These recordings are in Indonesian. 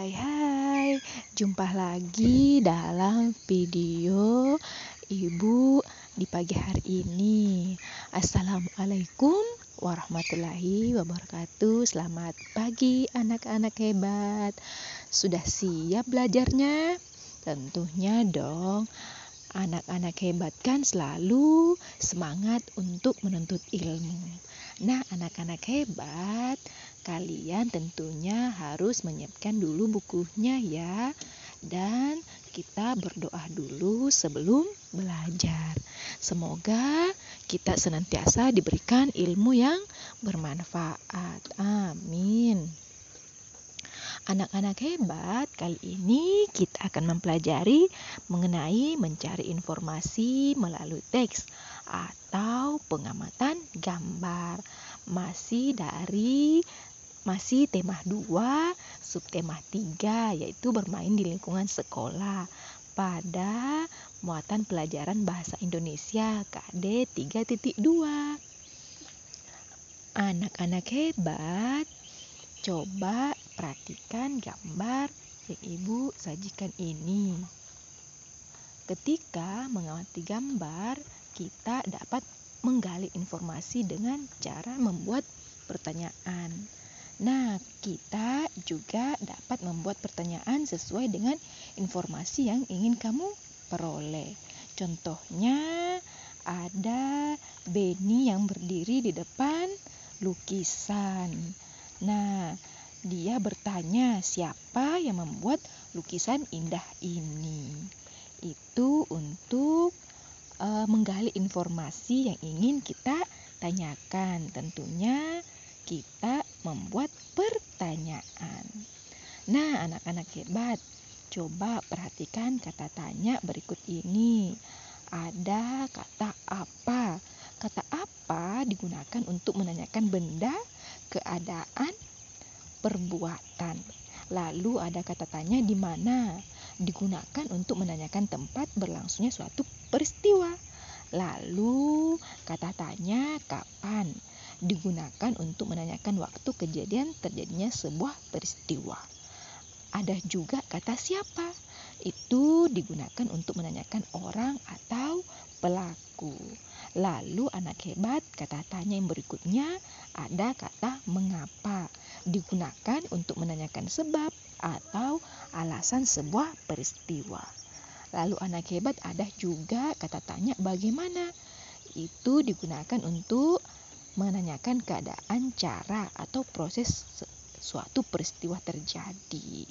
Hai, jumpa lagi dalam video Ibu di pagi hari ini. Assalamualaikum warahmatullahi wabarakatuh. Selamat pagi anak-anak hebat. Sudah siap belajarnya? Tentunya dong. Anak-anak hebat kan selalu semangat untuk menuntut ilmu. Nah, anak-anak hebat, kalian tentunya harus menyiapkan dulu bukunya ya. Dan kita berdoa dulu sebelum belajar. Semoga kita senantiasa diberikan ilmu yang bermanfaat. Amin. Anak-anak hebat, kali ini kita akan mempelajari mengenai mencari informasi melalui teks atau pengamatan gambar. Masih tema 2, subtema 3, yaitu bermain di lingkungan sekolah pada muatan pelajaran bahasa Indonesia KD 3.2. Anak-anak hebat, coba perhatikan gambar yang Ibu sajikan ini. Ketika mengamati gambar, kita dapat menggali informasi dengan cara membuat pertanyaan. Nah, kita juga dapat membuat pertanyaan sesuai dengan informasi yang ingin kamu peroleh. Contohnya, ada Benny yang berdiri di depan lukisan. Nah, dia bertanya, siapa yang membuat lukisan indah ini? Itu untuk menggali informasi yang ingin kita tanyakan. Tentunya kita membuat pertanyaan. Nah, anak-anak hebat, coba perhatikan kata tanya berikut ini. Ada kata apa. Kata apa digunakan untuk menanyakan benda, keadaan, perbuatan. Lalu ada kata tanya di mana, digunakan untuk menanyakan tempat berlangsungnya suatu peristiwa. Lalu kata tanya kapan, digunakan untuk menanyakan waktu kejadian terjadinya sebuah peristiwa. Ada juga kata siapa, itu digunakan untuk menanyakan orang atau pelaku. Lalu anak hebat, kata tanya yang berikutnya ada kata mengapa, digunakan untuk menanyakan sebab atau alasan sebuah peristiwa. Lalu anak hebat, ada juga kata tanya bagaimana, itu digunakan untuk menanyakan keadaan, cara, atau proses suatu peristiwa terjadi.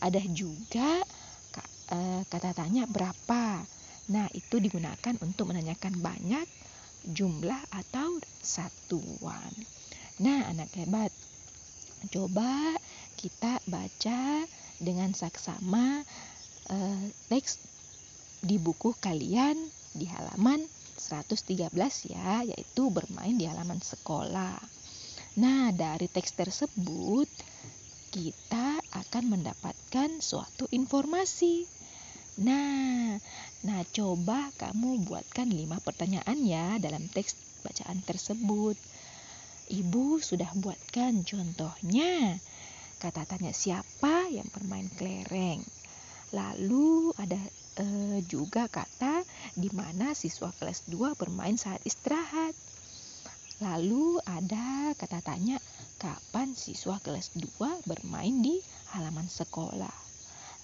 Ada juga kata tanya berapa. Nah, itu digunakan untuk menanyakan banyak, jumlah, atau satuan. Nah, anak hebat, coba kita baca dengan saksama teks di buku kalian di halaman 113 ya, yaitu bermain di halaman sekolah. Nah, dari teks tersebut kita akan mendapatkan suatu informasi. Nah, coba kamu buatkan 5 pertanyaan ya dalam teks bacaan tersebut. Ibu sudah buatkan contohnya. Kata tanya siapa yang bermain kelereng. Lalu ada juga kata di mana siswa kelas 2 bermain saat istirahat. Lalu ada kata tanya kapan siswa kelas 2 bermain di halaman sekolah.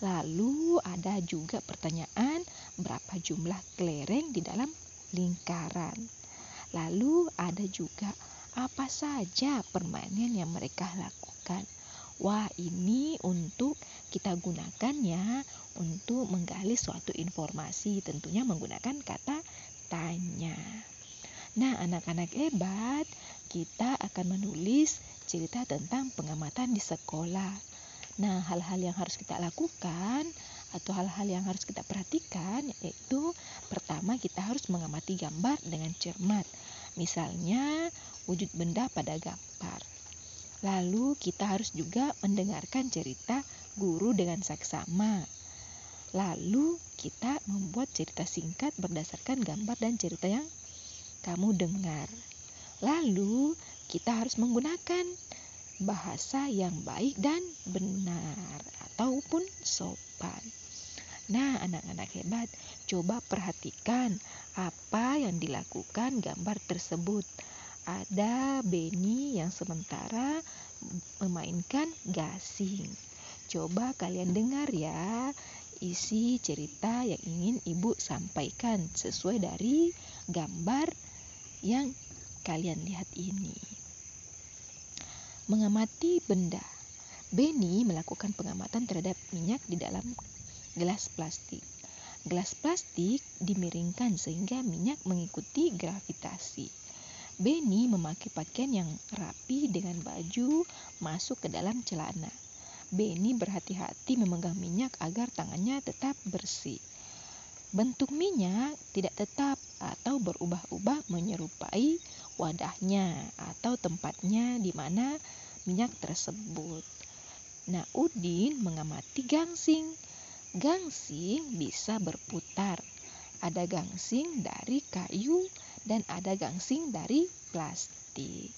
Lalu ada juga pertanyaan berapa jumlah kelereng di dalam lingkaran. Lalu ada juga apa saja permainan yang mereka lakukan. Wah, ini untuk kita gunakan ya untuk menggali suatu informasi, tentunya menggunakan kata tanya. Nah, anak-anak hebat, kita akan menulis cerita tentang pengamatan di sekolah. Nah, hal-hal yang harus kita lakukan atau hal-hal yang harus kita perhatikan yaitu pertama kita harus mengamati gambar dengan cermat. Misalnya wujud benda pada gambar. Lalu kita harus juga mendengarkan cerita guru dengan saksama. Lalu kita membuat cerita singkat berdasarkan gambar dan cerita yang kamu dengar. Lalu kita harus menggunakan bahasa yang baik dan benar sopan. Nah, anak-anak hebat, coba perhatikan apa yang dilakukan gambar tersebut. Ada Benny yang sementara memainkan gasing. Coba kalian dengar ya isi cerita yang ingin ibu sampaikan sesuai dari gambar yang kalian lihat ini. Mengamati benda. Benny melakukan pengamatan terhadap minyak di dalam gelas plastik. Gelas plastik dimiringkan sehingga minyak mengikuti gravitasi. Benny memakai pakaian yang rapi dengan baju masuk ke dalam celana. Benny berhati-hati memegang minyak agar tangannya tetap bersih. Bentuk minyak tidak tetap atau berubah-ubah menyerupai wadahnya atau tempatnya di mana minyak tersebut. Nah, Udin mengamati gangsing. Gangsing bisa berputar. Ada gangsing dari kayu dan ada gangsing dari plastik.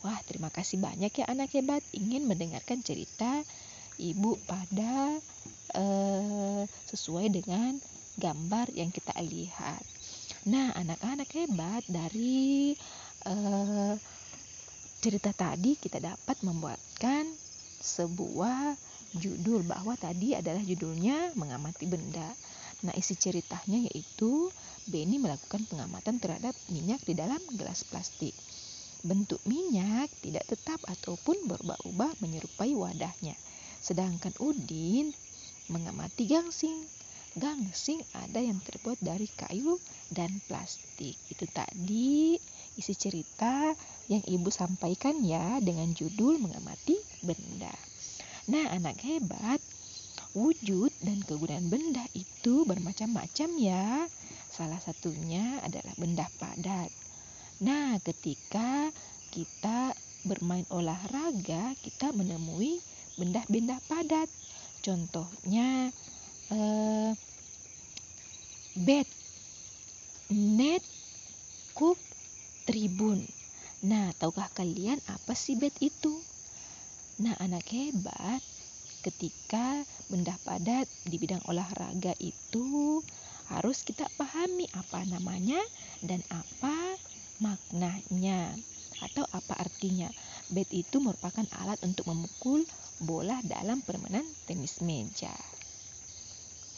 Wah, terima kasih banyak ya anak hebat ingin mendengarkan cerita ibu pada sesuai dengan gambar yang kita lihat. Nah, anak-anak hebat dari cerita tadi kita dapat membuatkan sebuah judul bahwa tadi adalah judulnya mengamati benda. Nah, isi ceritanya yaitu Benny melakukan pengamatan terhadap minyak di dalam gelas plastik. Bentuk minyak tidak tetap ataupun berubah-ubah menyerupai wadahnya. Sedangkan Udin mengamati gangsing. Gangsing ada yang terbuat dari kayu dan plastik. Itu tadi isi cerita yang ibu sampaikan ya dengan judul mengamati benda. Nah, anak hebat, wujud dan kegunaan benda itu bermacam-macam ya. Salah satunya adalah benda padat. Nah, ketika kita bermain olahraga, kita menemui benda-benda padat. Contohnya bed, net, kuk, tribun. Nah, tahukah kalian apa sih bed itu? Nah, anak hebat, ketika benda padat di bidang olahraga itu harus kita pahami apa namanya dan apa maknanya atau apa artinya. Bat itu merupakan alat untuk memukul bola dalam permainan tenis meja.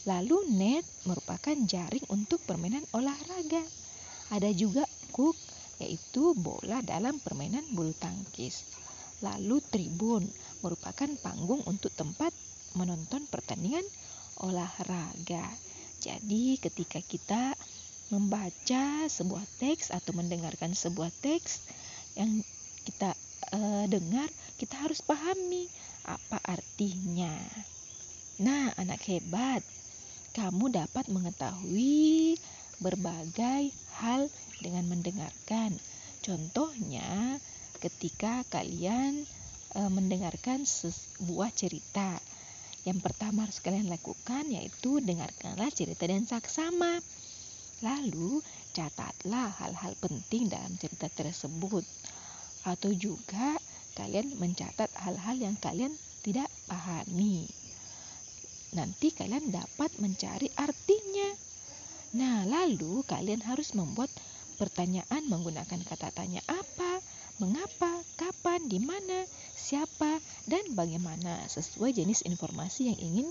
Lalu net merupakan jaring untuk permainan olahraga. Ada juga kuk, yaitu bola dalam permainan bulu tangkis. Lalu tribun merupakan panggung untuk tempat menonton pertandingan olahraga. Jadi ketika kita membaca sebuah teks atau mendengarkan sebuah teks yang kita dengar, kita harus pahami apa artinya. Nah, anak hebat, kamu dapat mengetahui berbagai hal dengan mendengarkan. Contohnya, ketika kalian mendengarkan sebuah cerita, yang pertama harus kalian lakukan yaitu dengarkanlah cerita dan saksama. Lalu catatlah hal-hal penting dalam cerita tersebut. Atau juga kalian mencatat hal-hal yang kalian tidak pahami. Nanti kalian dapat mencari artinya. Nah, lalu kalian harus membuat pertanyaan menggunakan kata tanya apa, mengapa, kapan, di mana, siapa, dan bagaimana sesuai jenis informasi yang ingin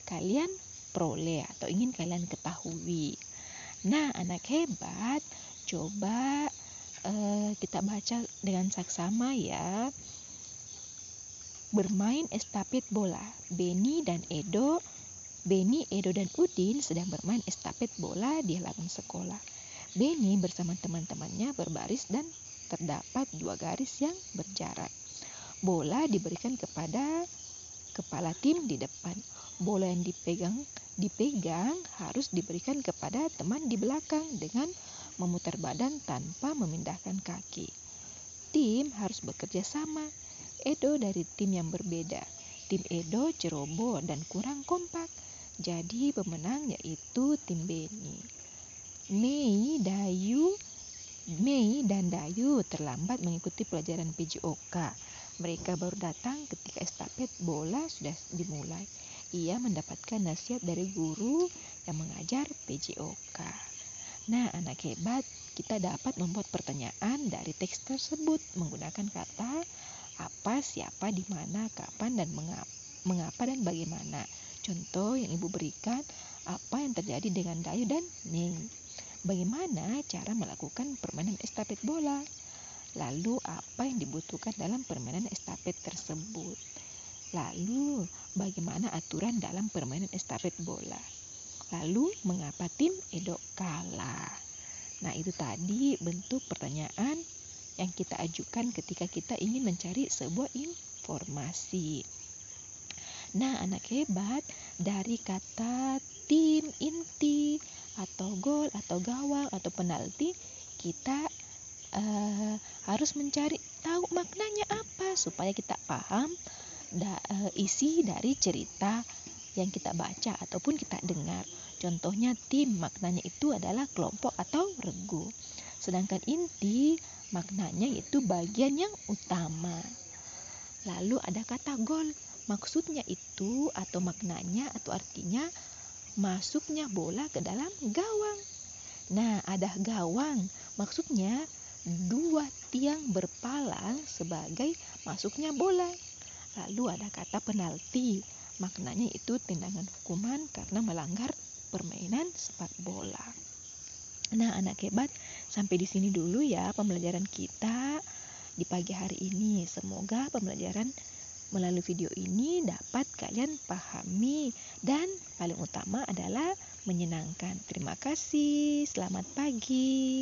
kalian peroleh atau ingin kalian ketahui. Nah, anak hebat, coba kita baca dengan saksama ya. Bermain estafet bola. Benny, Edo, dan Udin sedang bermain estafet bola di halaman sekolah. Benny bersama teman-temannya berbaris dan terdapat 2 garis yang berjarak. Bola diberikan kepada kepala tim di depan. Bola yang dipegang harus diberikan kepada teman di belakang dengan memutar badan tanpa memindahkan kaki. Tim harus bekerja sama. Edo dari tim yang berbeda. Tim Edo ceroboh dan kurang kompak. Jadi pemenang yaitu tim Benny. Mei dan Dayu terlambat mengikuti pelajaran PJOK. Mereka baru datang ketika estafet bola sudah dimulai. ia mendapatkan nasihat dari guru yang mengajar PJOK. Nah, anak hebat, kita dapat membuat pertanyaan dari teks tersebut menggunakan kata apa, siapa, di mana, kapan, dan mengapa dan bagaimana. Contoh yang Ibu berikan, apa yang terjadi dengan Dayu dan Ning? Bagaimana cara melakukan permainan estafet bola? Lalu, apa yang dibutuhkan dalam permainan estafet tersebut? Lalu, bagaimana aturan dalam permainan estafet bola? Lalu, mengapa tim Edo kalah? Nah, itu tadi bentuk pertanyaan yang kita ajukan ketika kita ingin mencari sebuah informasi. Nah, anak hebat, dari kata tim, inti, atau gol, atau gawang, atau penalti, kita harus mencari tahu maknanya apa supaya kita paham isi dari cerita yang kita baca ataupun kita dengar. Contohnya tim, maknanya itu adalah kelompok atau regu. Sedangkan inti, maknanya itu bagian yang utama. Lalu ada kata gol, maksudnya itu atau maknanya atau artinya masuknya bola ke dalam gawang. Nah, ada gawang, maksudnya dua tiang berpalang sebagai masuknya bola. Lalu ada kata penalti, maknanya itu tindakan hukuman karena melanggar permainan sepak bola. Nah, anak hebat, sampai di sini dulu ya pembelajaran kita di pagi hari ini. Semoga pembelajaran melalui video ini dapat kalian pahami dan paling utama adalah menyenangkan. Terima kasih, selamat pagi.